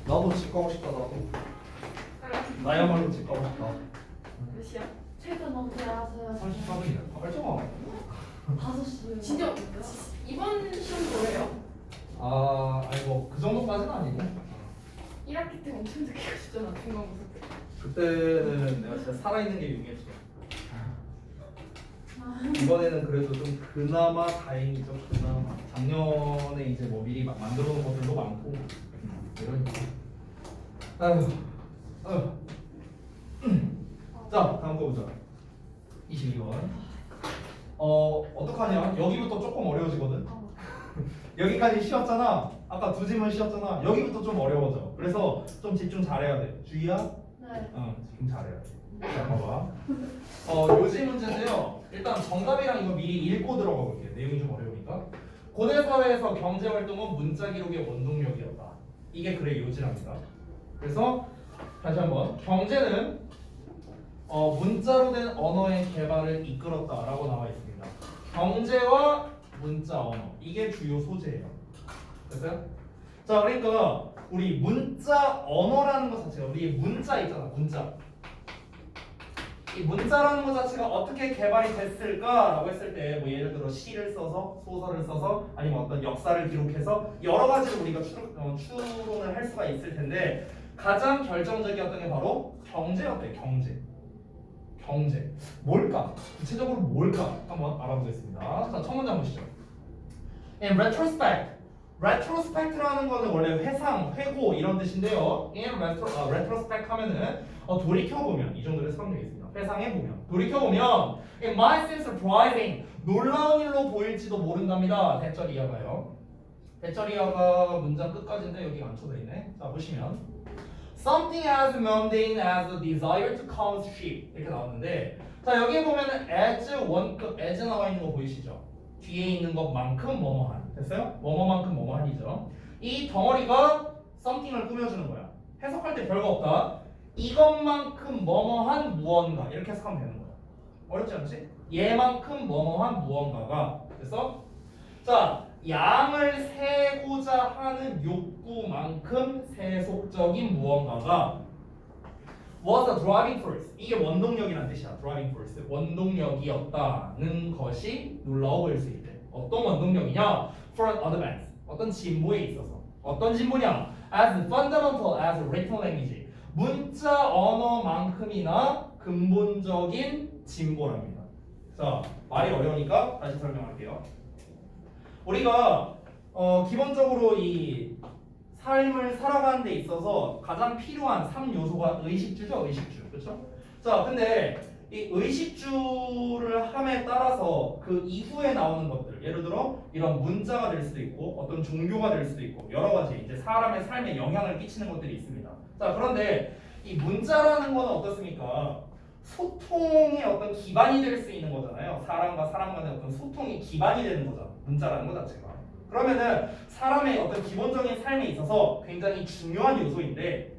나도 집 가고 싶다. 나도. 나야말로 집 가고 싶다. 몇시야? 최근 언제 하세요? 34분이야. 빨리 좀 와. 5시. 진짜 이번 시험 뭐예요? 아이고 그 정도까지는 아니고. 1학기 때 엄청 늦게 가시잖아 중간고사 때. 그때는 내가 진짜 살아있는 게 유리했어. 이번에는 그래도 좀 그나마 다행이죠. 그나마 작년에 이제 뭐 미리 막 만들어 놓은 것들도 많고 이러니까. 아휴. 자 다음 거 보자. 22번. 어떡하냐? 여기부터 조금 어려워지거든. 여기까지 쉬웠잖아. 아까 두 지문 쉬웠잖아. 여기부터 좀 어려워져. 그래서 좀 집중 잘해야 돼. 주희야? 네. 집중 잘해야 돼. 자, 봐봐. 요지 문제인데요. 일단 정답이랑 이거 미리 읽고 들어가 볼게요. 내용이 좀 어려우니까. 고대 사회에서 경제 활동은 문자 기록의 원동력이었다. 이게 글의 요지랍니다. 그래서 다시 한번 경제는 문자로 된 언어의 개발을 이끌었다라고 나와 있습니다. 경제와 문자 언어 이게 주요 소재예요. 됐어요? 자, 그러니까 우리 문자 언어라는 것 자체가 우리 문자 있잖아, 문자. 이 문자라는 것 자체가 어떻게 개발이 됐을까라고 했을 때 뭐 예를 들어 시를 써서 소설을 써서 아니면 어떤 역사를 기록해서 여러 가지로 우리가 추론을 할 수가 있을 텐데 가장 결정적이었던 게 바로 경제였대. 경제 뭘까? 구체적으로 뭘까? 한번 알아보겠습니다. 자, 첫 문장 보시죠. In retrospect라는 거는 원래 회상, 회고 이런 뜻인데요. In retrospect 하면은 돌이켜보면 이 정도로 해석되겠습니다. 회상해보면 돌이켜보면 It might seem surprising 놀라운 일로 보일지도 모른답니다. 대절 이하가요. 대절 이하가 문장 끝까지인데 여기 안 쳐져있네. 자 보시면 Something as mundane as a desire to count sheep 이렇게 나왔는데 자 여기 보면은 as 원급 as 나와 있는 거 보이시죠? 뒤에 있는 것만큼 뭐뭐한 됐어요? 뭐뭐만큼 뭐뭐한이죠. 이 덩어리가 something을 꾸며주는 거야. 해석할 때 별거 없다. 이것만큼 뭐뭐한 무언가 이렇게 해석하면 되는 거야. 어렵지 않지? 얘만큼 뭐뭐한 무언가가 됐어? 자 양을 세고자 하는 욕구만큼 세속적인 무언가가 was a driving force. 이게 원동력이라는 뜻이야. driving force. 원동력이었다는 것이 놀라워 보일 수 있대. 어떤 원동력이냐? for an advance. 어떤 진보에 있어서. 어떤 진보냐? as fundamental as written language. 문자 언어만큼이나 근본적인 진보랍니다. 자, 말이 어려우니까 다시 설명할게요. 우리가 기본적으로 이 삶을 살아가는 데 있어서 가장 필요한 3요소가 의식주죠, 의식주. 그렇죠? 자, 근데 이 의식주를 함에 따라서 그 이후에 나오는 것들, 예를 들어 이런 문자가 될 수도 있고 어떤 종교가 될 수도 있고 여러 가지 이제 사람의 삶에 영향을 끼치는 것들이 있습니다. 자, 그런데 이 문자라는 거는 어떻습니까? 소통의 어떤 기반이 될 수 있는 거잖아요. 사람과 사람 간의 어떤 소통이 기반이 되는 거잖아. 문자라는 것 자체가. 그러면은 사람의 어떤 기본적인 삶에 있어서 굉장히 중요한 요소인데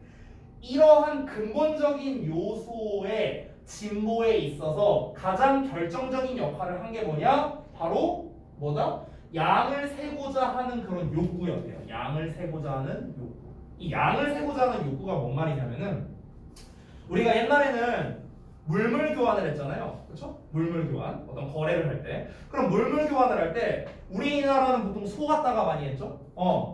이러한 근본적인 요소의 진보에 있어서 가장 결정적인 역할을 한 게 뭐냐? 바로 뭐다? 양을 세고자 하는 그런 욕구였대요. 양을 세고자 하는 욕구. 이 양을 세고자 하는 욕구가 뭔 말이냐면은 우리가 옛날에는 물물 교환을 했잖아요. 그렇죠? 물물 교환. 어떤 거래를 할 때. 그럼 물물 교환을 할 때 우리나라는 보통 소 갖다가 많이 했죠?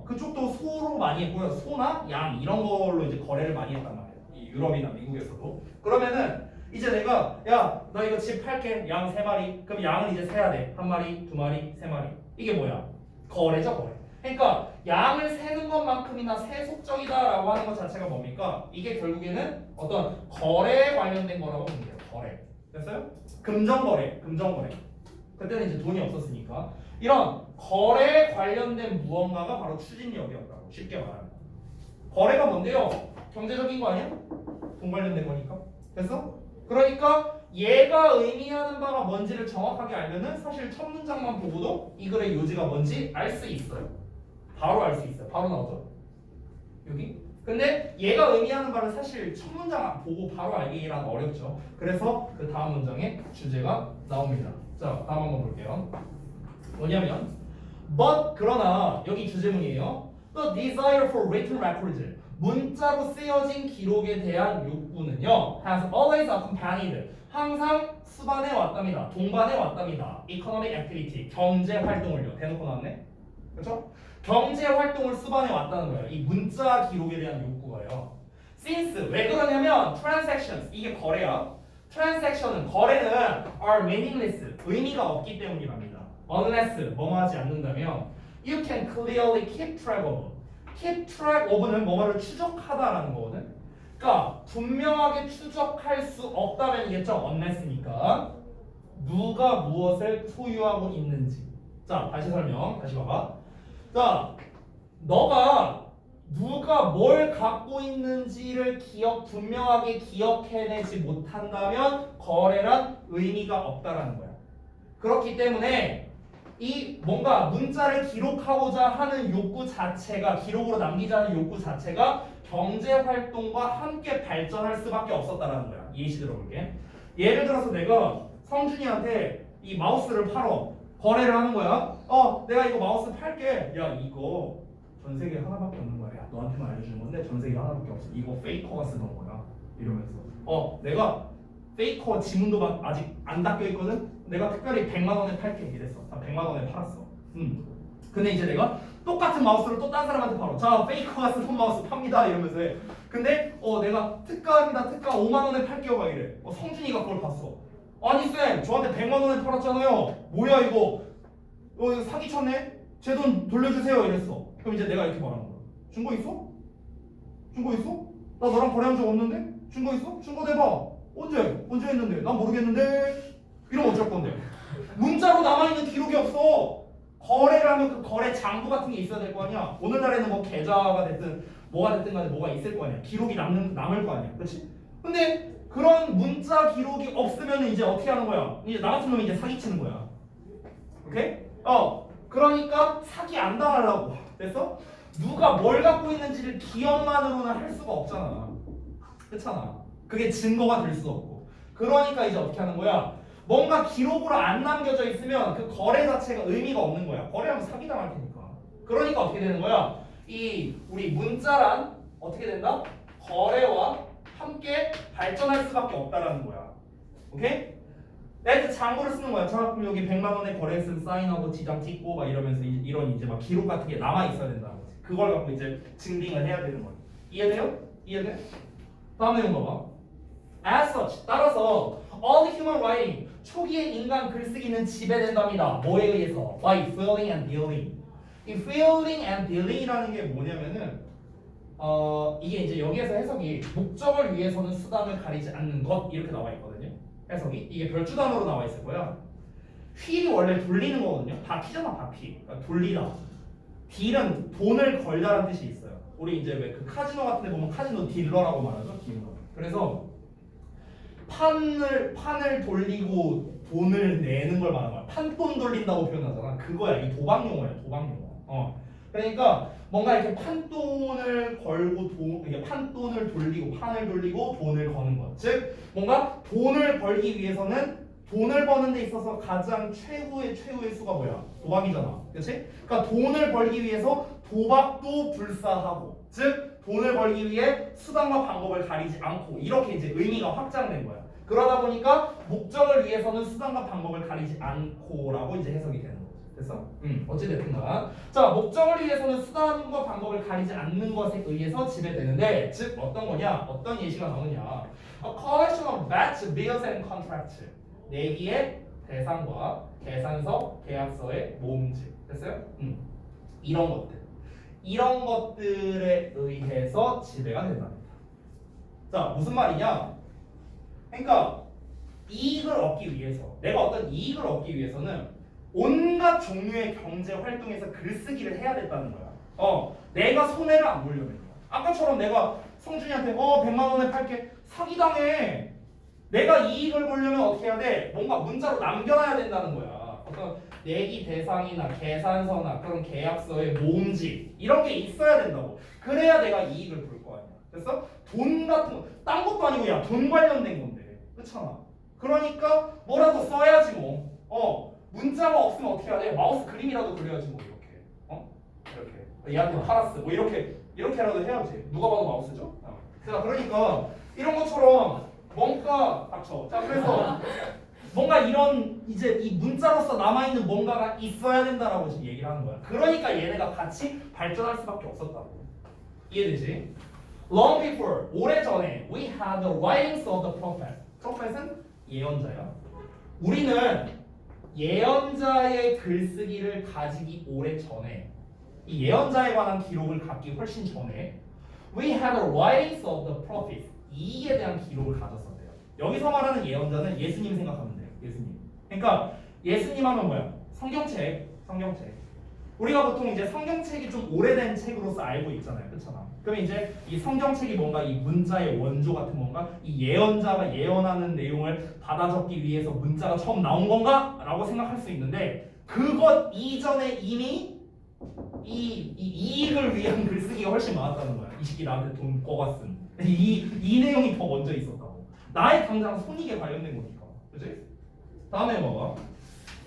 그쪽도 소로 많이 했고요. 소나 양 이런 걸로 이제 거래를 많이 했단 말이에요. 이 유럽이나 미국에서도. 그러면은 이제 내가 야, 너 이거 집 팔게. 양 3마리. 그럼 양은 이제 세야 돼. 1마리, 2마리, 3마리. 이게 뭐야? 거래죠, 거래. 그러니까 양을 세는 것만큼이나 세속적이다라고 하는 것 자체가 뭡니까? 이게 결국에는 어떤 거래에 관련된 거라고 보면 돼요. 거래. 됐어요? 금전거래. 그때는 이제 돈이 없었으니까 이런 거래에 관련된 무언가가 바로 추진력이었다고 쉽게 말하면. 거래가 뭔데요? 경제적인 거 아니야? 돈 관련된 거니까. 됐어? 그러니까 얘가 의미하는 바가 뭔지를 정확하게 알면은 사실 첫 문장만 보고도 이 글의 요지가 뭔지 알 수 있어요. 바로 알 수 있어요. 바로 나오죠. 여기. 근데 얘가 의미하는 바를 사실 첫 문장 보고 바로 알기란 어렵죠. 그래서 그 다음 문장에 주제가 나옵니다. 자, 다음 한번 볼게요. 뭐냐면 but 그러나 여기 주제문이에요. The desire for written records. 문자로 쓰여진 기록에 대한 욕구는요. has always accompanied. 항상 수반해 왔답니다. 동반해 왔답니다. economic activity. 경제 활동을요. 대놓고 나왔네. 그렇죠? 경제 활동을 수반해 왔다는 거예요. 이 문자 기록에 대한 욕구가요. Since 왜 그러냐면 transactions 이게 거래야. transaction은 거래는 are meaningless 의미가 없기 때문이랍니다. Unless 뭐뭐 하지 않는다면 you can clearly keep track of. keep track of는 뭐뭐를 추적하다라는 거거든. 그러니까 분명하게 추적할 수 없다면이겠죠. unless니까 누가 무엇을 소유하고 있는지. 자 다시 설명. 다시 봐봐. 자 너가 누가 뭘 갖고 있는지를 분명하게 기억해내지 못한다면 거래란 의미가 없다라는 거야. 그렇기 때문에 이 뭔가 문자를 기록하고자 하는 욕구 자체가 기록으로 남기자는 욕구 자체가 경제 활동과 함께 발전할 수밖에 없었다라는 거야. 예시 들어볼게. 예를 들어서 내가 성준이한테 이 마우스를 팔어 거래를 하는 거야. 내가 이거 마우스 팔게. 야 이거 전 세계에 하나밖에 없는 거야. 야, 너한테만 알려주는 건데 전 세계에 하나밖에 없어. 이거 페이커가 쓰는 거야. 이러면서 내가 페이커 지문도 막 아직 안 닦여 있거든. 내가 특별히 100만 원에 팔게 이랬어. 100만 원에 팔았어. 근데 이제 내가 똑같은 마우스를 또 딴 사람한테 팔어. 자 페이커가 쓰는 마우스 팝니다 이러면서 해. 근데 내가 특가합니다. 특가 5만 원에 팔게요 막 이래. 성준이가 그걸 봤어. 아니 쌤 저한테 100만 원에 팔았잖아요. 뭐야 이거 이거 사기쳤네. 제 돈 돌려주세요 이랬어. 그럼 이제 내가 이렇게 말하는 거야. 증거 있어? 증거 있어? 나 너랑 거래한 적 없는데? 증거 있어? 증거 대봐. 언제 했는데? 난 모르겠는데. 이러면 어쩔 건데? 문자로 남아있는 기록이 없어. 거래를 하면 그 거래 장부 같은 게 있어야 될 거 아니야. 오늘날에는 뭐 계좌가 됐든 뭐가 됐든 간에 뭐가 있을 거 아니야. 기록이 남을 거 아니야. 그렇지? 근데 그런 문자 기록이 없으면 이제 어떻게 하는 거야? 이제 나 같은 놈이 이제 사기치는 거야. 오케이? 그러니까 사기 안 당하려고. 됐어? 누가 뭘 갖고 있는지를 기억만으로는 할 수가 없잖아. 그렇잖아. 그게 증거가 될 수 없고. 그러니까 이제 어떻게 하는 거야? 뭔가 기록으로 안 남겨져 있으면 그 거래 자체가 의미가 없는 거야. 거래하면 사기 당할 테니까. 그러니까 어떻게 되는 거야? 이 우리 문자란 어떻게 된다? 거래와 함께 발전할 수밖에 없다라는 거야. 오케이? 내가 이제 장부를 쓰는 거야. 자, 그럼 여기 100만 원에 거래했으면 사인하고 지장 찍고 막 이러면서 이런 이제 막 기록 같은 게 남아 있어야 된다는 거지. 그걸 갖고 이제 증빙을 해야 되는 거야. 이해돼요? 이해돼? 다음 내용 봐봐. As such, 따라서 all human writing, 초기의 인간 글쓰기는 지배된답니다. 뭐에 의해서? By feeling and dealing. 이 feeling and dealing이라는 게 뭐냐면은 이게 이제 여기에서 해석이 목적을 위해서는 수단을 가리지 않는 것 이렇게 나와 있거든요. 해석이 이게 별주 단어로 나와 있을 거야. 휠이 원래 돌리는 거거든요. 바퀴잖아, 바퀴. 그러니까 돌리다. 딜은 돈을 걸다라는 뜻이 있어요. 우리 이제 왜 그 카지노 같은 데 보면 카지노 딜러라고 말하죠, 딜러. 그래서 판을 돌리고 돈을 내는 걸 말하는 거야. 판돈 돌린다고 표현하잖아. 그거야. 이 도박 용어야. 도박 용어. 그러니까 뭔가 이렇게 판돈을 걸고 이게 판돈을 돌리고 판을 돌리고 돈을 거는 것. 즉 뭔가 돈을 벌기 위해서는 돈을 버는 데 있어서 가장 최후의 수가 뭐야? 도박이잖아. 그렇지? 그러니까 돈을 벌기 위해서 도박도 불사하고 즉 돈을 벌기 위해 수단과 방법을 가리지 않고 이렇게 이제 의미가 확장된 거야. 그러다 보니까 목적을 위해서는 수단과 방법을 가리지 않고라고 이제 해석이 되는 거지. 됐어? 어찌됐든가. 자, 목적을 위해서는 수단과 방법을 가리지 않는 것에 의해서 지배되는데 즉 어떤 거냐? 어떤 예시가 나오느냐? A collection of batch bills and contracts. 내기의 대상과 계산서, 계약서의 모음집. 됐어요? 이런 것들에 의해서 지배가 된답니다. 자, 무슨 말이냐? 그러니까 이익을 얻기 위해서 내가 어떤 이익을 얻기 위해서는 온갖 종류의 경제 활동에서 글쓰기를 해야 됐다는 거야. 내가 손해를 안 보려면 아까처럼 내가 성준이한테 100만 원에 팔게 사기당해. 내가 이익을 보려면 어떻게 해야 돼? 뭔가 문자로 남겨놔야 된다는 거야. 어떤 내기 대상이나 계산서나 그런 계약서의 모음집 이런 게 있어야 된다고. 그래야 내가 이익을 볼 거 아니야. 됐어? 돈 같은 거, 딴 것도 아니고 야 돈 관련된 건데. 그렇잖아. 그러니까 뭐라도 써야지 뭐. 문자가 없으면 어떻게 해야 돼? 마우스 그림이라도 그려야지 뭐 이렇게. 이렇게. 얘한테 팔았어. 뭐 이렇게라도 해야지. 누가 봐도 마우스죠? 자, 그러니까 이런 것처럼 뭔가 닥쳐. 자, 그래서 뭔가 이런 이제 이 문자로서 남아있는 뭔가가 있어야 된다라고 지금 얘기를 하는 거야. 그러니까 얘네가 같이 발전할 수밖에 없었다고. 이해되지? Long before, 오래전에 we had the writings of the prophet. prophet은 예언자야. 우리는 예언자의 글쓰기를 가지기 오래전에 이 예언자에 관한 기록을 갖기 훨씬 전에 we had the writings of the prophets. 이에 대한 기록을 가졌었대요. 여기서 말하는 예언자는 예수님 생각하면 돼요. 예수님. 그러니까 예수님 하면 뭐야? 성경책. 우리가 보통 이제 성경책이 좀 오래된 책으로서 알고 있잖아요. 그렇잖아. 그럼 이제 이 성경책이 뭔가 이 문자의 원조 같은 뭔가 이 예언자가 예언하는 내용을 받아 적기 위해서 문자가 처음 나온 건가? 라고 생각할 수 있는데 그것 이전에 이미 이 이익을 위한 글쓰기가 훨씬 많았다는 거야. 이 새끼 나한테 돈 꺼가 쓴. 이 내용이 더 먼저 있었다고. 나의 당장 손익에 관련된 거니까. 그치? 다음에 봐봐.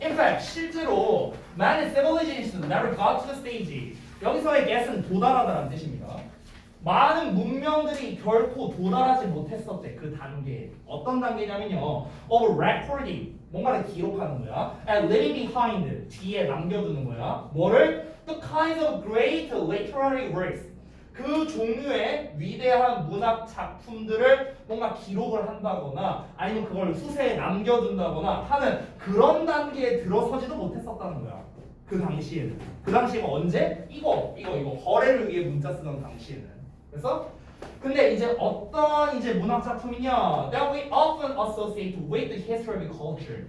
In fact, 실제로 many civilizations never got to the stage. 여기서의 get은 도달하다라는 뜻입니다. 많은 문명들이 결코 도달하지 못했었대. 그 단계. 어떤 단계냐면요. of recording. 뭔가를 기록하는 거야. and leaving behind. 뒤에 남겨두는 거야. 뭐를? the kinds of great literary works. 그 종류의 위대한 문학 작품들을 뭔가 기록을 한다거나 아니면 그걸 수세에 남겨둔다거나 하는 그런 단계에 들어서지도 못했었다는 거야. 그 당시에는. 그 당시가 언제? 이거 거래를 위해 문자 쓰던 당시에는. 그래서 근데 이제 어떤 이제 문학 작품이냐? That we often associate with the history of culture.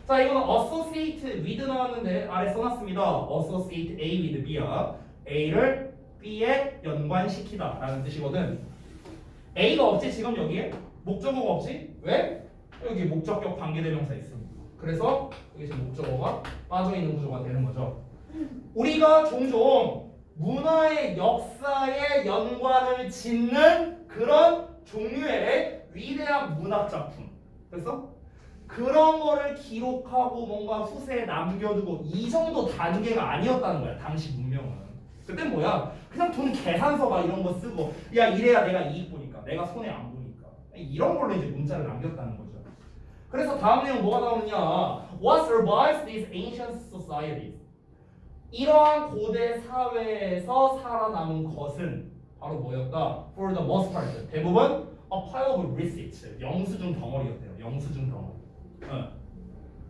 자, 이거는 associate with 나왔는데 아래 써놨습니다. associate A with B야. A를 B에 연관시키다 라는 뜻이거든. A가 없지 지금 여기에? 목적어가 없지? 왜? 여기 목적격 관계대명사 있으니까. 그래서 여기 지금 목적어가 빠져있는 구조가 되는 거죠. 우리가 종종 문화의 역사에 연관을 짓는 그런 종류의 위대한 문학작품. 그래서 그런 거를 기록하고 뭔가 후세에 남겨두고 이 정도 단계가 아니었다는 거야. 당시 문명은. 그땐 뭐야? 그냥 돈 계산서 막 이런 거 쓰고 야 이래야 내가 이익 보니까 내가 손해 안 보니까 이런 걸로 이제 문자를 남겼다는 거죠. 그래서 다음 내용 뭐가 나오느냐? What survives these ancient societies? 이러한 고대 사회에서 살아남은 것은 바로 뭐였다? For the most part 대부분 a pile of receipts 영수증 덩어리였대요. 영수증 덩어리.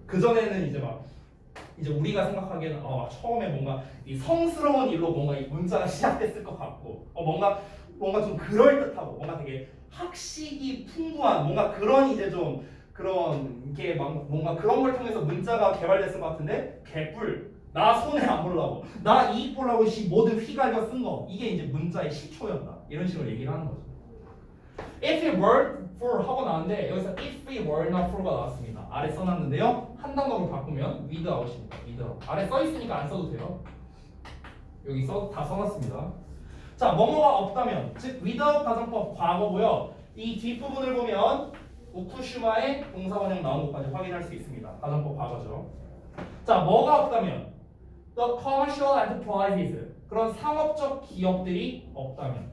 그 전에는 이제 우리가 생각하기에는 처음에 뭔가 이 성스러운 일로 뭔가 이 문자가 시작됐을 것 같고 뭔가 좀 그럴듯하고 뭔가 되게 학식이 풍부한 뭔가 그런 이제 좀 그런 게 뭔가 그런 걸 통해서 문자가 개발됐을 것 같은데 개뿔 나 손해 안 보려고 나 이익 보려고 모든 휘갈겨 쓴 거 이게 이제 문자의 시초였다 이런 식으로 얘기를 하는 거죠. If it were for 하고 나왔는데 여기서 if it were not for가 나왔습니다. 아래 써놨는데요. 한 단어로 바꾸면 without입니다. without. 아래 써있으니까 안 써도 돼요. 여기 다 써놨습니다. 자, 뭐뭐가 없다면 즉 without 가정법 과거고요. 이 뒷부분을 보면 우쿠슈마의 동사원형 나온 것까지 확인할 수 있습니다. 가정법 과거죠. 자, 뭐가 없다면 the commercial enterprises 그런 상업적 기업들이 없다면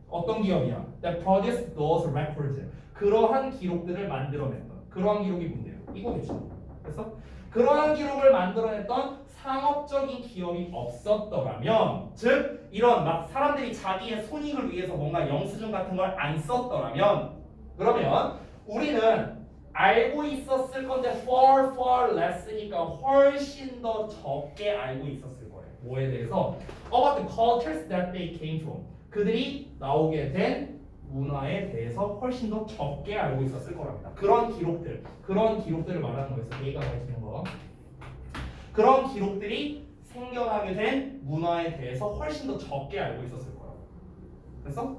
어떤 기업이야? That produced those records. 그러한 기록들을 만들어냈던 그러한 기록이 뭔데요? 이거겠죠. 그래서 그러한 기록을 만들어냈던 상업적인 기업이 없었더라면, 즉 이런 막 사람들이 자기의 손익을 위해서 뭔가 영수증 같은 걸 안 썼더라면, 그러면 우리는 알고 있었을 건데 far less니까 훨씬 더 적게 알고 있었을 거예요. 뭐에 대해서? About the cultures that they came from. 그들이 나오게 된 문화에 대해서 훨씬 더 적게 알고 있었을 거랍니다. 그런 기록들을 말하는 거였어요. 얘가 가르치는 거. 그런 기록들이 생겨나게 된 문화에 대해서 훨씬 더 적게 알고 있었을 거라고. 그래서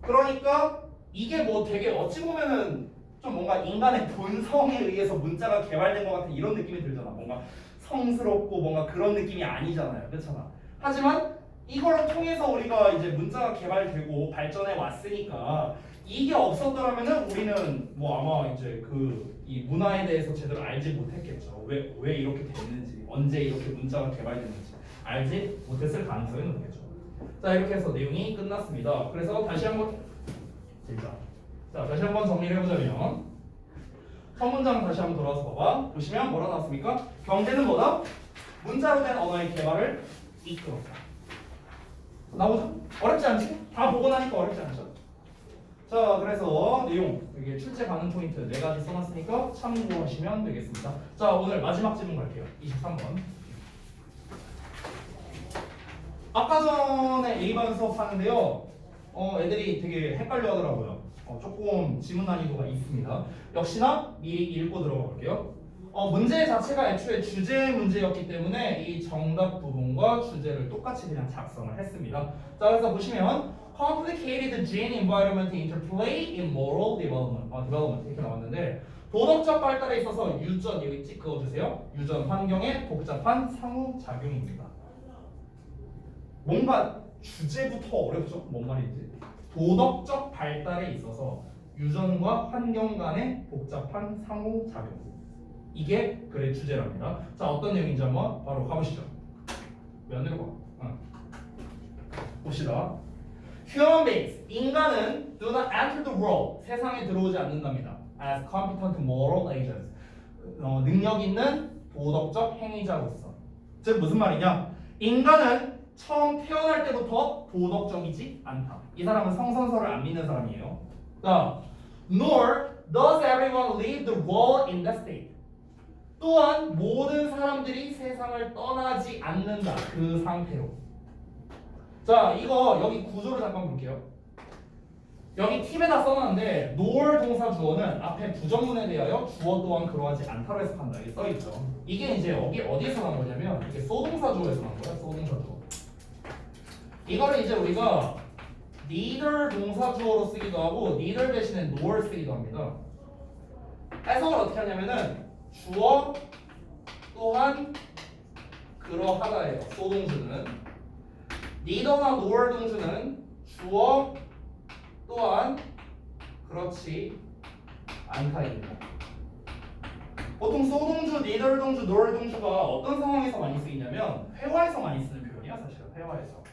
그러니까 이게 뭐 되게 어찌 보면은 좀 뭔가 인간의 본성에 의해서 문자가 개발된 것 같은 이런 느낌이 들잖아. 뭔가 성스럽고 뭔가 그런 느낌이 아니잖아요. 그렇잖아. 하지만 이걸 통해서 우리가 이제 문자가 개발되고 발전해 왔으니까 이게 없었더라면은 우리는 뭐 아마 이제 이 문화에 대해서 제대로 알지 못했겠죠. 왜 이렇게 됐는지, 언제 이렇게 문자가 개발됐는지. 알지 못했을 가능성이 높겠죠. 자 이렇게 해서 내용이 끝났습니다. 그래서 다시 한번 재밌다. 자 다시 한번 정리를 해보자면 첫 문장 다시 한번 돌아와서 봐봐. 보시면 뭐라 나왔습니까? 경제는 뭐다? 문자로 된 언어의 개발을 이끌었다. 나오죠? 어렵지 않지? 다 보고 나니까 어렵지 않죠? 자 그래서 내용 이게 출제 가능 포인트 4가지 써놨으니까 참고하시면 되겠습니다. 자 오늘 마지막 질문 갈게요. 23번. 아까 전에 A반 수업 하는데요. 애들이 되게 헷갈려 하더라고요. 조금 지문 난이도가 있습니다. 역시나 미리 읽고 들어가 볼게요. 문제 자체가 애초에 주제 문제였기 때문에 이 정답 부분과 주제를 똑같이 그냥 작성을 했습니다. 자 그래서 보시면 complicated gene environment interplay in moral development 이렇게 나왔는데 도덕적 발달에 있어서 유전 여기 찍 그어주세요. 유전 환경의 복잡한 상호작용입니다. 뭔가 주제부터 어렵죠? 뭔 말인지. 도덕적 발달에 있어서 유전과 환경 간의 복잡한 상호작용. 이게 글의 주제랍니다. 자 어떤 내용인지 한번 바로 가보시죠. 왜 안 내려가? 봅시다. Human beings, 인간은 do not enter the world, 세상에 들어오지 않는답니다. As competent moral agents, 능력 있는 도덕적 행위자로서. 즉 무슨 말이냐? 인간은 처음 태어날 때부터 도덕적이지 않다. 이 사람은 성선설을 안 믿는 사람이에요. 자, nor does everyone leave the world in that state. 또한 모든 사람들이 세상을 떠나지 않는다. 그 상태로. 자, 이거 여기 구조를 잠깐 볼게요. 여기 팁에다 써놨는데 nor 동사 주어는 앞에 부정문에 대하여 주어 또한 그러하지 않다로 해석한다. 이게 써있죠. 이게 이제 여기 어디에서 나온 거냐면 이게 소동사 주어에서 나온 거야. 소동사 주어. 이거를 이제 우리가 neither 동사 주어로 쓰기도 하고 neither 대신에 nor 쓰기도 합니다. 해석을 어떻게 하냐면은 주어 또한 그러하다예요. 소동주는 neither나 nor 동주는 주어 또한 그렇지 않다입니다. 보통 소동주, neither 동주, nor 동주가 어떤 상황에서 많이 쓰이냐면 회화에서 많이 쓰는 표현이야 사실은. 회화에서.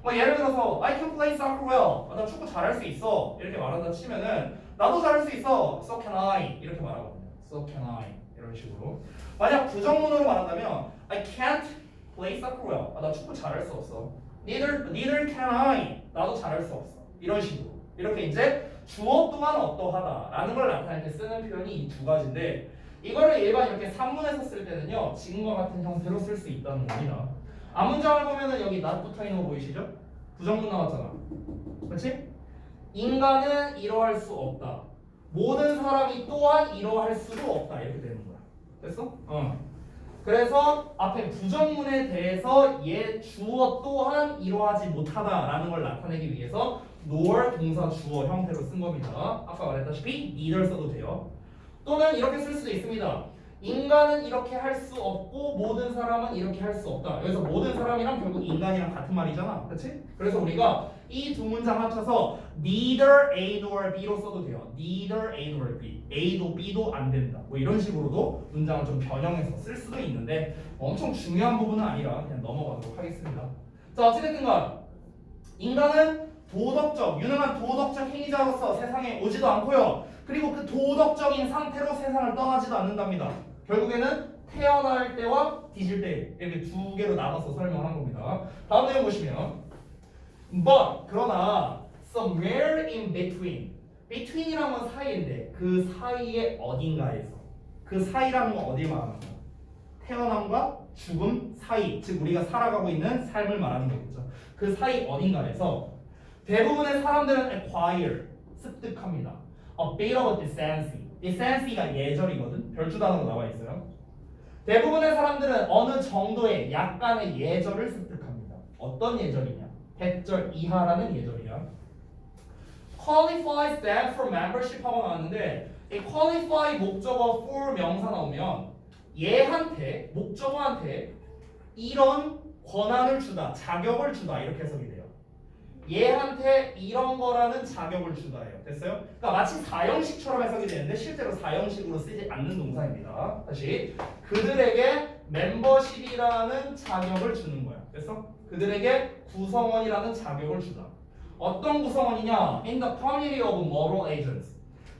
뭐 예를 들어서 I can play soccer well. 나 축구 잘할 수 있어. 이렇게 말한다 치면은 나도 잘할 수 있어. So can I. 이렇게 말하거든요. So can I. 이런 식으로. 만약 부정문으로 말한다면 I can't play soccer well. 나 축구 잘할 수 없어. Neither can I. 나도 잘할 수 없어. 이런 식으로. 이렇게 이제 주어 또한 어떠하다라는 걸 나타낼 때 쓰는 표현이 이 두 가지인데 이거를 일반 이렇게 산문에서 쓸 때는요 지금과 같은 형태로 쓸 수 있다는 겁니다. 앞문장을 보면은 여기 not 붙어 있는 거 보이시죠? 부정문 나왔잖아. 그렇지? 인간은 이러할 수 없다. 모든 사람이 또한 이러할 수도 없다. 이렇게 되는 거야. 됐어? 그래서 앞에 부정문에 대해서 얘 주어 또한 이러하지 못하다라는 걸 나타내기 위해서 nor 동사 주어 형태로 쓴 겁니다. 아까 말했다시피 neither 써도 돼요. 또는 이렇게 쓸 수도 있습니다. 인간은 이렇게 할 수 없고 모든 사람은 이렇게 할 수 없다. 여기서 모든 사람이랑 결국 인간이랑 같은 말이잖아. 그렇지? 그래서 우리가 이 두 문장 합쳐서 neither A nor B로 써도 돼요. neither A nor B. A도 B도 안 된다. 뭐 이런 식으로도 문장을 좀 변형해서 쓸 수도 있는데 엄청 중요한 부분은 아니라 그냥 넘어가도록 하겠습니다. 자 어찌됐든 간 인간은 도덕적, 유능한 도덕적 행위자로서 세상에 오지도 않고요. 그리고 그 도덕적인 상태로 세상을 떠나지도 않는답니다. 결국에는 태어날 때와 뒤질 때 이렇게 두 개로 나눠서 설명한 겁니다. 다음 내용 보시면 but 그러나 somewhere in between between이라는 건 사이인데 그 사이의 어딘가에서 그 사이라는 건 어디 말하는 거야? 태어남과 죽음 사이 즉 우리가 살아가고 있는 삶을 말하는 거겠죠. 그 사이 어딘가에서 대부분의 사람들은 acquire 습득합니다. A bit of decency. decency가 예절이거든. 별주 단어로 나와 있어요. 대부분의 사람들은 어느 정도의 약간의 예절을 습득합니다. 어떤 예절이냐? 100절 이하라는 예절이야. qualifies them for membership 하고 나왔는데 이 qualify 목적어 for 명사 나오면 얘한테 목적어한테 이런 권한을 주다, 자격을 주다 이렇게 해석이 돼요. 얘한테 이런 거라는 자격을 주다예요. 됐어요? 그러니까 마치 4형식처럼 해석이 되는데 실제로 4형식으로 쓰지 않는 동사입니다. 다시 그들에게 멤버십이라는 자격을 주는 거야. 됐어? 그들에게 구성원이라는 자격을 주다. 어떤 구성원이냐? In the community of moral agents.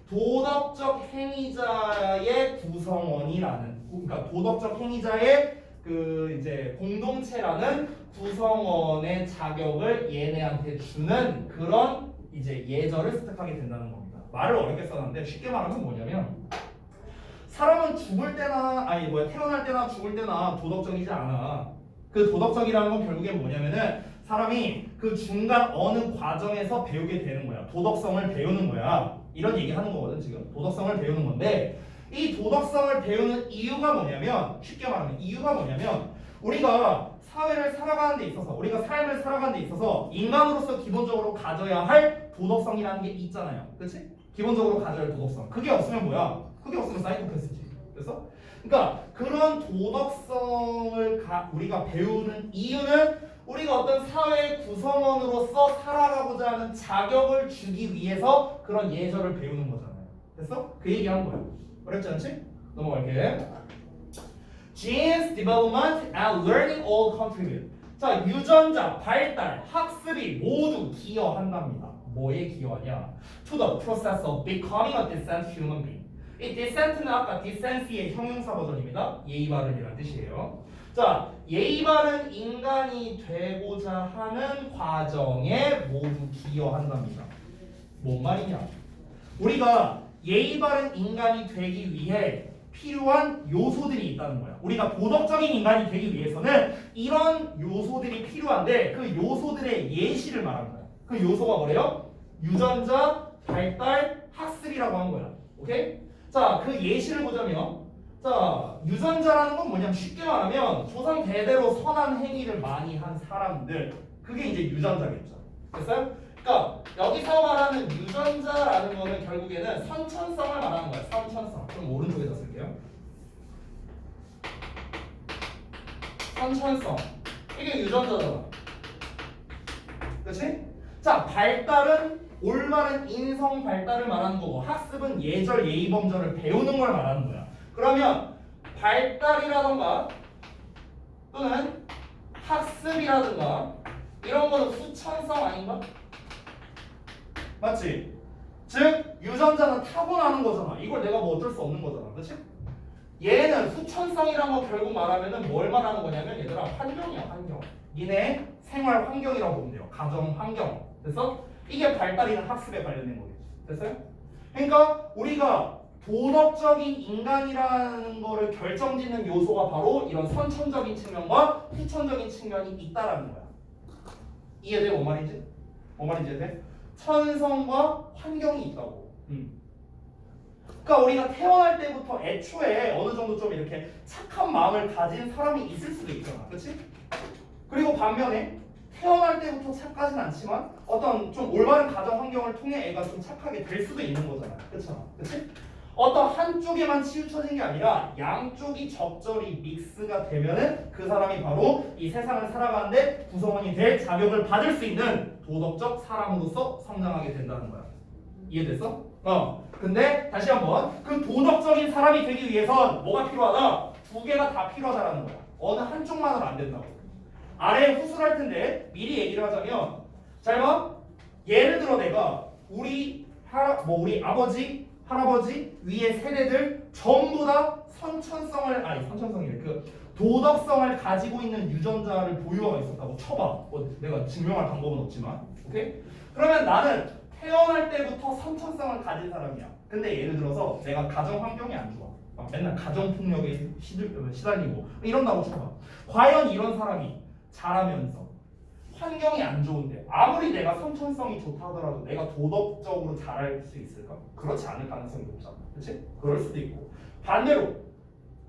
도덕적 행위자의 구성원이라는, 그러니까 도덕적 행위자의 그 이제 공동체라는 구성원의 자격을 얘네한테 주는 그런 이제 예절을 습득하게 된다는 겁니다. 말을 어렵게 써놨는데 쉽게 말하면 뭐냐면 사람은 죽을 때나 태어날 때나 죽을 때나 도덕적이지 않아. 그 도덕적이라는 건 결국엔 뭐냐면은 사람이 그 중간 어느 과정에서 배우게 되는 거야. 도덕성을 배우는 거야. 이런 얘기 하는 거거든 지금. 도덕성을 배우는 건데 이 도덕성을 배우는 이유가 뭐냐면 쉽게 말하면 이유가 뭐냐면 우리가 사회를 살아가는 데 있어서 우리가 삶을 살아가는 데 있어서 인간으로서 기본적으로 가져야 할 도덕성이라는 게 있잖아요. 그렇지? 기본적으로 가져야 할 도덕성. 그게 없으면 뭐야? 그게 없으면 사이코패스지. 그래서 그러니까 그런 도덕성을 우리가 배우는 이유는 우리가 어떤 사회의 구성원으로서 살아가고자 하는 자격을 주기 위해서 그런 예절을 배우는 거잖아요. 됐어? 그 얘기하는 거야. 어렵지 않지? 넘어갈게. Genes, development, and learning all contribute. 자, 유전자, 발달, 학습이 모두 기여한답니다. 뭐에 기여하냐? To the process of becoming a decent human being. 이 decent는 아까 decency의 형용사 버전입니다. 예의 바른이라는 뜻이에요. 자, 예의 바른 인간이 되고자 하는 과정에 모두 기여한답니다. 뭔 말이냐? 우리가 예의 바른 인간이 되기 위해 필요한 요소들이 있다는 거야. 우리가 도덕적인 인간이 되기 위해서는 이런 요소들이 필요한데 그 요소들의 예시를 말하는 거야. 그 요소가 뭐래요? 유전자, 발달, 학습이라고 한 거야. 오케이? 자, 그 예시를 보자면 자, 유전자라는 건 뭐냐면 쉽게 말하면 조상 대대로 선한 행위를 많이 한 사람들 그게 이제 유전자겠죠. 됐어요? 그러니까 여기서 말하는 유전자라는 거는 결국에는 선천성을 말하는 거예요. 선천성. 그럼 오른쪽에다 쓸게요. 선천성. 이게 유전자잖아. 그렇지? 자, 발달은 올바른 인성 발달을 말하는 거고 학습은 예절 예의범절을 배우는 걸 말하는 거야. 그러면 발달이라던가 또는 학습이라든가 이런 거는 후천성 아닌가? 맞지? 즉 유전자는 타고나는 거잖아. 이걸 내가 뭐 어쩔 수 없는 거잖아. 그렇지? 얘는 후천성이란 거 결국 말하면은 뭘 말하는 거냐면 얘들아 환경이야. 환경. 니네 생활 환경이라고 보면 돼요. 가정 환경. 됐어? 이게 발달이나 학습에 관련된 거겠지. 됐어요? 그러니까 우리가 도덕적인 인간이라는 거를 결정짓는 요소가 바로 이런 선천적인 측면과 후천적인 측면이 있다라는 거야. 이해돼? 뭔 말인지? 뭔 말인지 이해돼? 천성과 환경이 있다고. 그러니까 우리가 태어날 때부터 애초에 어느 정도 좀 이렇게 착한 마음을 가진 사람이 있을 수도 있잖아. 그렇지? 그리고 반면에 태어날 때부터 착하진 않지만 어떤 좀 올바른 가정 환경을 통해 애가 좀 착하게 될 수도 있는 거잖아. 그렇잖아. 그렇지? 어떤 한쪽에만 치우쳐진 게 아니라 양쪽이 적절히 믹스가 되면은 그 사람이 바로 이 세상을 살아가는데 구성원이 될 자격을 받을 수 있는 도덕적 사람으로서 성장하게 된다는 거야. 이해됐어? 근데 다시 한번 그 도덕적인 사람이 되기 위해선 뭐가 필요하다? 두 개가 다 필요하다라는 거야. 어느 한쪽만으로 안 된다고. 아래 후술할 텐데 미리 얘기를 하자면 잘 봐. 예를 들어 내가 우리 아버지 할아버지 위의 세대들 전부 다 선천성이래. 그 도덕성을 가지고 있는 유전자를 보유하고 있었다고 쳐봐. 내가 증명할 방법은 없지만, 오케이? 그러면 나는 태어날 때부터 선천성을 가진 사람이야. 근데 예를 들어서 내가 가정 환경이 안 좋아. 막 맨날 가정 폭력에 시달리고 이런다고 쳐봐. 과연 이런 사람이 자라면서 환경이 안 좋은데 아무리 내가 선천성이 좋다 하더라도 내가 도덕적으로 자랄 수 있을까? 그렇지 않을 가능성이 높잖아. 그렇지? 그럴 수도 있고 반대로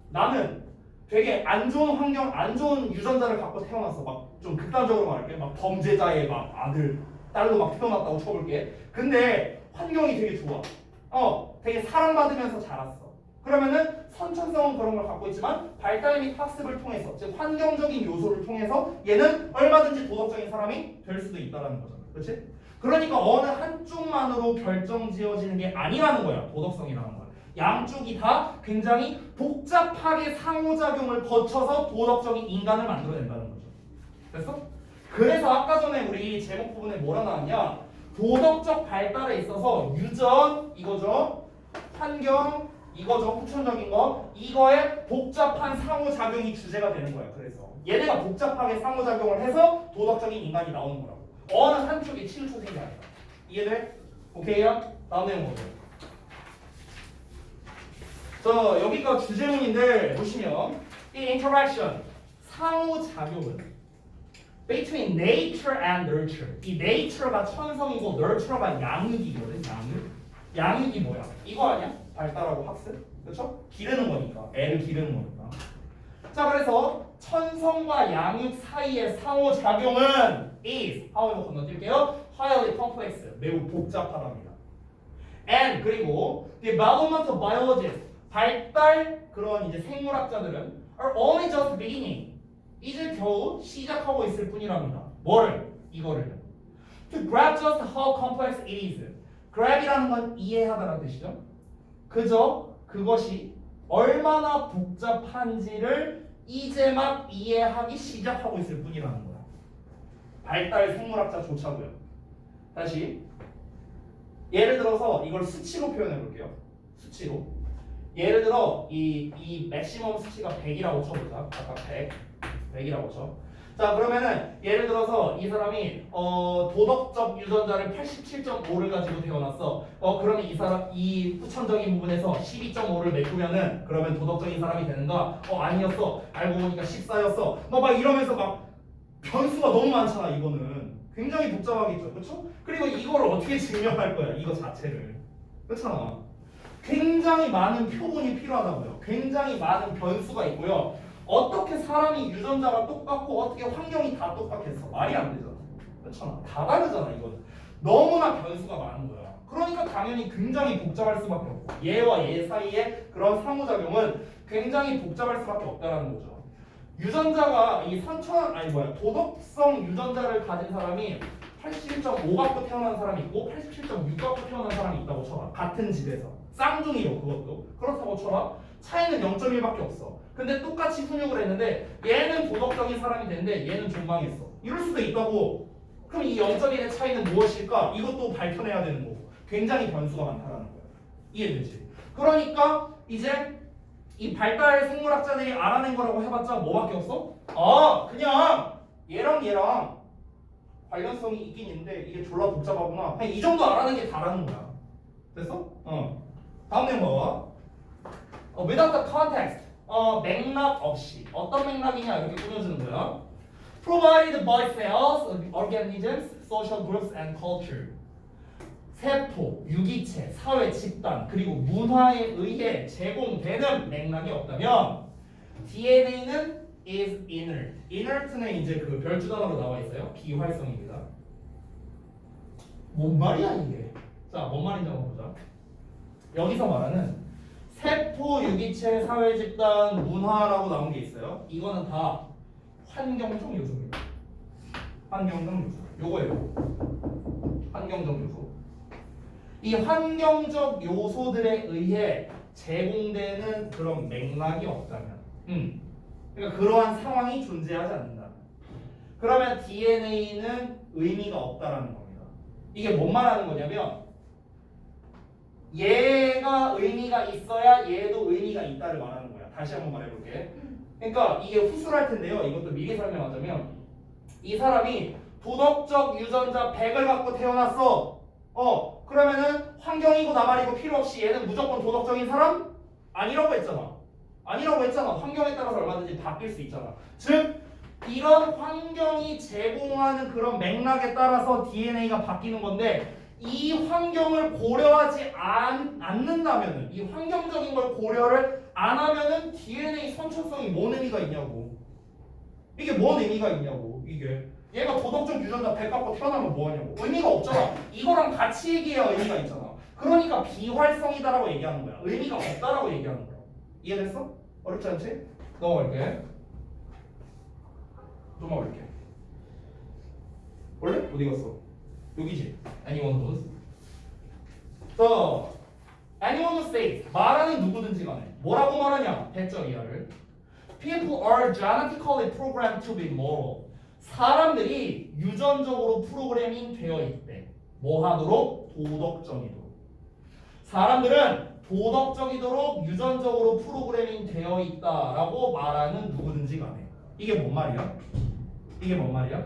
나는 되게 안 좋은 환경, 안 좋은 유전자를 갖고 태어났어. 막 좀 극단적으로 말할게. 막 범죄자의 막 아들, 딸로 막 태어났다고 쳐볼게. 근데 환경이 되게 좋아. 되게 사랑받으면서 자랐어. 그러면은 선천성은 그런 걸 갖고 있지만 발달 및 학습을 통해서 즉 환경적인 요소를 통해서 얘는 얼마든지 도덕적인 사람이 될 수도 있다는 거잖아. 그렇지? 그러니까 어느 한쪽만으로 결정지어지는 게 아니라는 거야. 도덕성이라는 거야. 양쪽이 다 굉장히 복잡하게 상호작용을 거쳐서 도덕적인 인간을 만들어낸다는 거죠. 됐어? 그래서 아까 전에 우리 제목 부분에 뭐라 나왔냐? 도덕적 발달에 있어서 유전 이거죠. 환경 이거죠. 후천적인 거. 이거에 복잡한 상호작용이 주제가 되는 거야. 그래서 얘네가 복잡하게 상호작용을 해서 도덕적인 인간이 나오는 거라고. 어느 한쪽이 치우쳐진 게 아니라. 이해돼? 오케이요? 다음 내용 보세요. 자, 여기가 주제문인데 보시면 이 interaction 상호작용은 between nature and nurture. 이 nature가 천성이고 nurture가 양육이거든. 양육이 뭐야? 이거 아니야? 발달하고 학습? 그렇죠? 기르는 거니까. 애를 기르는 거니까. 자, 그래서 천성과 양육 사이의 상호작용은 is 하우로 건너뛸게요. highly complex. 매우 복잡하답니다. And 그리고 development of biologists 발달 그런 이제 생물학자들은 are only just beginning. 이제 겨우 시작하고 있을 뿐이랍니다. 뭐를? 이거를. To grasp just how complex it is. grab이라는 건 이해하다라는 뜻이죠. 그저 그것이 얼마나 복잡한지를 이제 막 이해하기 시작하고 있을 뿐이라는 거야. 발달 생물학자조차고요. 다시 예를 들어서 이걸 수치로 표현해 볼게요. 수치로. 예를 들어 이 맥시멈 수치가 100이라고 쳐보자. 아까 100이라고 쳐. 자, 그러면은 예를 들어서 이 사람이 도덕적 유전자를 87.5를 가지고 태어났어. 그러면 이 사람 이 후천적인 부분에서 12.5를 메꾸면은 그러면 도덕적인 사람이 되는가? 아니었어. 알고 보니까 14였어. 막 이러면서 막 변수가 너무 많잖아. 이거는 굉장히 복잡하겠죠, 그렇죠? 그리고 이걸 어떻게 증명할 거야? 이거 자체를 그렇잖아. 굉장히 많은 표본이 필요하다고요. 굉장히 많은 변수가 있고요. 어떻게 사람이 유전자가 똑같고 어떻게 환경이 다 똑같겠어? 말이 안 되잖아. 그렇잖아. 다 다르잖아. 이거는 너무나 변수가 많은 거야. 그러니까 당연히 굉장히 복잡할 수밖에 없고 얘와 얘 사이의 그런 상호작용은 굉장히 복잡할 수밖에 없다는 거죠. 유전자가 이 도덕성 유전자를 가진 사람이 87.5 갖고 태어난 사람이 있고 87.6 갖고 태어난 사람이 있다고 쳐봐. 같은 집에서 쌍둥이로 그것도 그렇다고 쳐봐. 차이는 0.1밖에 없어. 근데 똑같이 훈육을 했는데 얘는 도덕적인 사람이 됐는데 얘는 존망했어. 이럴 수도 있다고. 그럼 이 0.1의 차이는 무엇일까? 이것도 밝혀내야 되는 거고. 굉장히 변수가 많다는 거야. 이해되지? 그러니까 이제 이 발달 생물학자들이 알아낸 거라고 해봤자 뭐밖에 없어? 그냥 얘랑 관련성이 있긴 있는데 이게 졸라 복잡하구나. 그냥 이 정도 알아낸 게 다라는 거야. 됐어? 다음 내용 봐봐. Without the context. 맥락 없이. 어떤 맥락이냐 이렇게 꾸며주는 거야. Provided by cells, organisms, social groups and culture. 세포, 유기체, 사회 집단 그리고 문화에 의해 제공되는 맥락이 없다면 DNA는 is inert. inert는 이제 그 별주 단어로 나와 있어요. 비활성입니다. 뭔 말이야 이게? 자, 뭔 말인지 한번 보자. 여기서 말하는 세포, 유기체, 사회 집단, 문화라고 나온 게 있어요. 이거는 다 환경적 요소입니다. 환경적 요소. 요거예요. 환경적 요소. 이 환경적 요소들에 의해 제공되는 그런 맥락이 없다면, 그러니까 그러한 상황이 존재하지 않는다. 그러면 DNA는 의미가 없다라는 겁니다. 이게 뭔 말하는 거냐면 얘가 의미가 있어야 얘도 의미가 있다를 말하는 거야. 다시 한번 말해볼게. 그러니까 이게 후술할 텐데요. 이것도 미리 설명하자면 이 사람이 도덕적 유전자 100을 갖고 태어났어. 그러면은 환경이고 나발이고 필요 없이 얘는 무조건 도덕적인 사람? 아니라고 했잖아. 환경에 따라서 얼마든지 바뀔 수 있잖아. 즉 이런 환경이 제공하는 그런 맥락에 따라서 DNA가 바뀌는 건데 이 환경을 고려하지 않는다면은 이 환경적인 걸 고려를 안 하면은 DNA 선천성이 뭔 의미가 있냐고. 이게 뭔 의미가 있냐고. 이게 얘가 도덕적 유전자 100 갖고 태어나면 뭐하냐고. 의미가 없잖아. 이거랑 같이 얘기해야 의미가 있잖아. 그러니까 비활성이다라고 얘기하는 거야. 의미가 없다라고 얘기하는 거야. 이해됐어? 어렵지 않지? 넘어갈게. 넘어갈게. 원래 어디 갔어? 여기지. Anyone knows? So, anyone who says 말하는 누구든지 간에 뭐라고 말하냐? 대절 이하를. People are genetically programmed to be moral. 사람들이 유전적으로 프로그래밍 되어 있대. 뭐 하도록? 도덕적이도록. 사람들은 도덕적이도록 유전적으로 프로그래밍 되어 있다라고 말하는 누구든지 간에. 이게 뭔 말이야? 이게 뭔 말이야?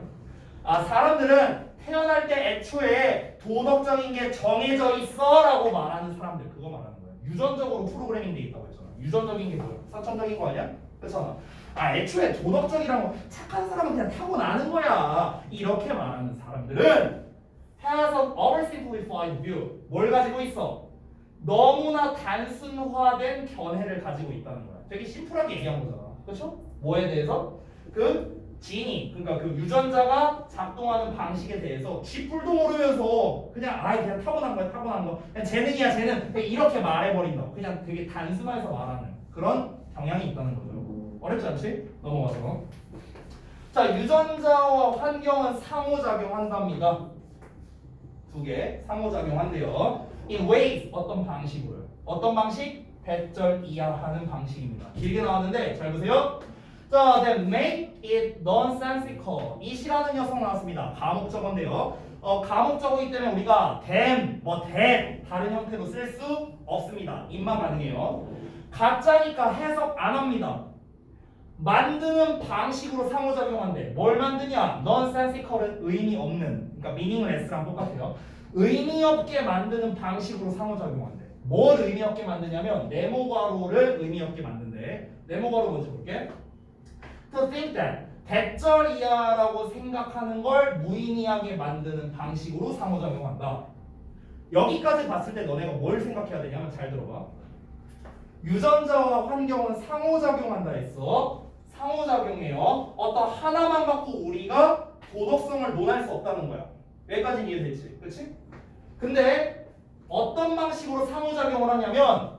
아, 사람들은 태어날 때 애초에 도덕적인 게 정해져 있어라고 말하는 사람들, 그거 말하는 거야. 유전적으로 프로그래밍 돼 있다고 했잖아. 유전적인 게 뭐야? 선천적인 거 아니야? 그렇잖아. 아, 애초에 도덕적이란 거 착한 사람은 그냥 타고나는 거야. 이렇게 말하는 사람들은 has an oversimplified view. 뭘 가지고 있어? 너무나 단순화된 견해를 가지고 있다는 거야. 되게 심플하게 얘기한 거잖아. 그렇죠? 뭐에 대해서? 그 지니, 그러니까 그 유전자가 작동하는 방식에 대해서 쥐뿔도 모르면서 그냥 타고난 거야, 타고난 거. 그냥 재능이야, 재능. 그냥 이렇게 말해버린다고. 그냥 되게 단순화해서 말하는 그런 경향이 있다는 거죠. 어렵지 않지? 넘어가서. 자, 유전자와 환경은 상호작용한답니다. 두 개 상호작용한대요. In ways, 어떤 방식으로요? 어떤 방식? 배절 이하하는 방식입니다. 길게 나왔는데 잘 보세요. 자, then make it nonsensical. 이 시라는 녀석 나왔습니다. 가목적어인데요. 가목적어이기 때문에 우리가 them, that 다른 형태로 쓸 수 없습니다. 입만 가능해요. 가짜니까 해석 안 합니다. 만드는 방식으로 상호작용한대. 뭘 만드냐? nonsensical은 의미 없는, 그러니까 meaningless랑 똑같아요. 의미 없게 만드는 방식으로 상호작용한대. 뭘 의미 없게 만드냐면 네모괄호를 의미 없게 만든대. 네모괄호 먼저 볼게. To think that 대절 이하라고 생각하는 걸 무의미하게 만드는 방식으로 상호작용한다. 여기까지 봤을 때 너네가 뭘 생각해야 되냐면 잘 들어봐. 유전자와 환경은 상호작용한다 했어. 상호작용해요. 어떤 하나만 갖고 우리가 도덕성을 논할 수 없다는 거야. 여기까지는 이해됐지? 그렇지? 근데 어떤 방식으로 상호작용을 하냐면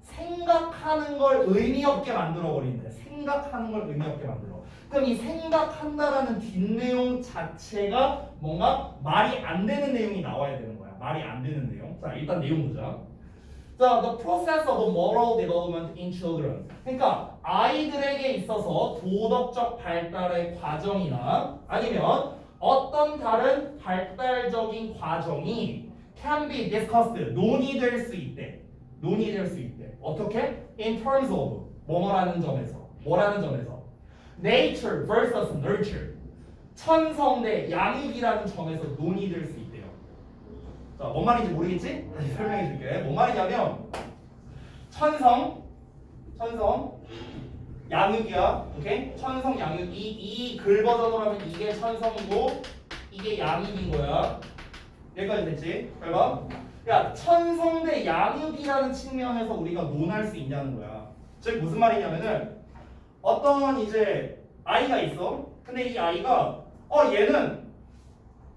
생각하는 걸 의미 없게 만들어 버린대. 생각하는 걸 의미 없게 만들어. 그럼 이 생각한다라는 뒷내용 자체가 뭔가 말이 안 되는 내용이 나와야 되는 거야. 말이 안 되는 내용. 자, 일단 내용 보자. 자, the process of moral development in children. 그러니까 아이들에게 있어서 도덕적 발달의 과정이나 아니면 어떤 다른 발달적인 과정이 can be discussed, 논의될 수 있대. 논의될 수 있대. 어떻게? In terms of 뭐라는 점에서. 뭐라는 점에서? Nature versus nurture. 천성 대 양육이라는 점에서 논의될 수 있대요. 자, 뭔 말인지 모르겠지? 다시 설명해 줄게. 뭔 말이냐면 천성 양육이야. 오케이? 천성 양육. 이 글 버전으로 하면 이게 천성이고 이게 양육인 거야. 여기까지 됐지? 잘 봐. 야, 천성 대 양육이라는 측면에서 우리가 논할 수 있냐는 거야. 즉 무슨 말이냐면은 어떤 이제 아이가 있어. 근데 이 아이가 얘는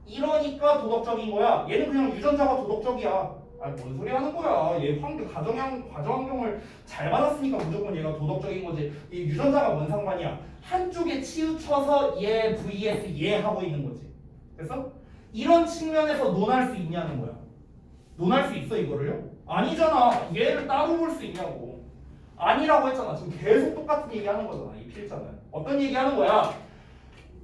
이러니까 도덕적인 거야. 얘는 그냥 유전자가 도덕적이야. 아니 뭔 소리 하는 거야. 얘 가정 환경을 잘 받았으니까 무조건 얘가 도덕적인 거지. 이 유전자가 뭔 상관이야. 한쪽에 치우쳐서 얘 vs 얘 하고 있는 거지. 그래서 이런 측면에서 논할 수 있냐는 거야. 논할 수 있어 이거를요? 아니잖아. 얘를 따로 볼 수 있냐고. 아니라고 했잖아. 지금 계속 똑같은 얘기하는 거잖아. 이 필자는. 어떤 얘기하는 거야?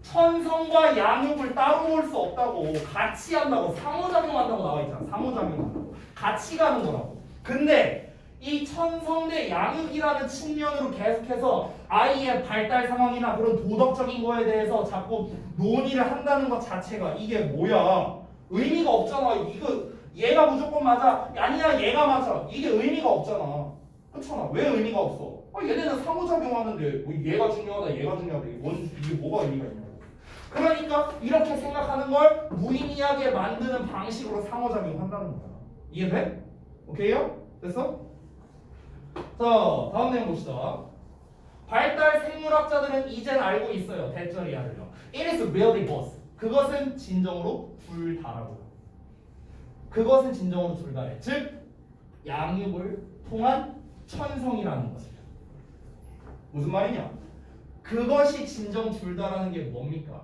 천성과 양육을 따로 볼 수 없다고. 같이 한다고. 상호작용한다고 나와 있잖아. 상호작용한다고. 같이 가는 거라고. 근데 이 천성 대 양육이라는 측면으로 계속해서 아이의 발달 상황이나 그런 도덕적인 거에 대해서 자꾸 논의를 한다는 것 자체가 이게 뭐야? 의미가 없잖아. 이거 얘가 무조건 맞아. 아니야 얘가 맞아. 이게 의미가 없잖아. 그렇잖아. 왜 의미가 없어? 얘네는 상호작용하는데 뭐 얘가 중요하다 얘가 중요하다 이게 뭐가 의미가 있냐고. 그러니까 이렇게 생각하는 걸 무의미하게 만드는 방식으로 상호작용한다는 거야. 이해돼? 오케이요? 됐어? 자, 다음 내용 봅시다. 발달 생물학자들은 이젠 알고 있어요. 대절 이하를요. It is really both. 그것은 진정으로 둘 다라고요. 그것은 진정으로 둘 다래. 즉 양육을 통한 천성이라는 것을. 무슨 말이냐? 그것이 진정 둘 다라는 게 뭡니까?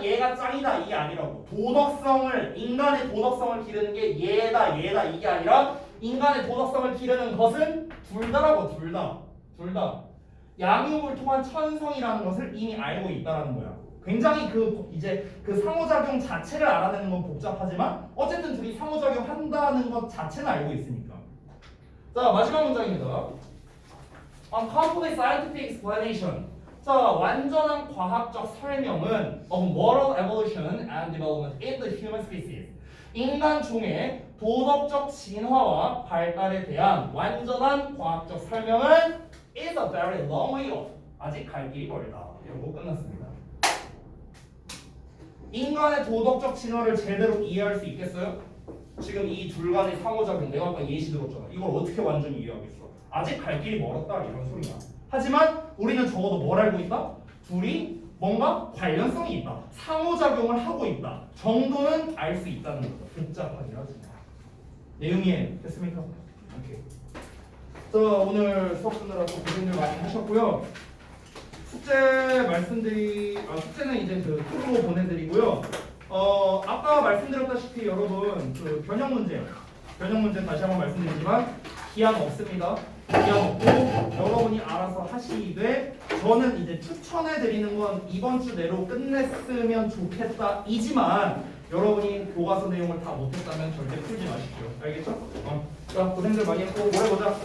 얘가 짱이다 이게 아니라고. 도덕성을 인간의 도덕성을 기르는 게 얘다 이게 아니라 인간의 도덕성을 기르는 것은 둘 다라고. 둘 다. 양육을 통한 천성이라는 것을 이미 알고 있다라는 거야. 굉장히 그 상호작용 자체를 알아내는 건 복잡하지만 어쨌든 둘이 상호작용 한다는 것 자체는 알고 있으니까. 자, 마지막 문장입니다. Complete scientific explanation. 자, 완전한 과학적 설명은 of moral evolution and development in the human species. 인간 종의 도덕적 진화와 발달에 대한 완전한 과학적 설명은 is a very long way off. 아직 갈 길이 멀다. 이러고 끝났습니다. 인간의 도덕적 진화를 제대로 이해할 수 있겠어요? 지금 이 둘 간의 상호작용 내가 아까 예시 들었잖아. 이걸 어떻게 완전히 이해하겠어? 아직 갈 길이 멀었다 이런 소리야. 하지만 우리는 적어도 뭘 알고 있다? 둘이 뭔가 관련성이 있다. 상호작용을 하고 있다. 정도는 알 수 있다는 거죠. 복잡하긴 하지만. 내용이 됐습니까? 오케이. 자, 오늘 수업 듣느라고 고생들 많이 하셨고요. 숙제는 이제 그 톡으로 보내드리고요. 아까 말씀드렸다시피 여러분 그 변형 문제 다시 한번 말씀드리지만 기한 없습니다. 기한 없고 여러분이 알아서 하시되 저는 이제 추천해드리는 건 이번 주 내로 끝냈으면 좋겠다 이지만 여러분이 교과서 내용을 다 못했다면 절대 풀지 마십시오. 알겠죠? 자, 고생들 많이 했고 모레 보자.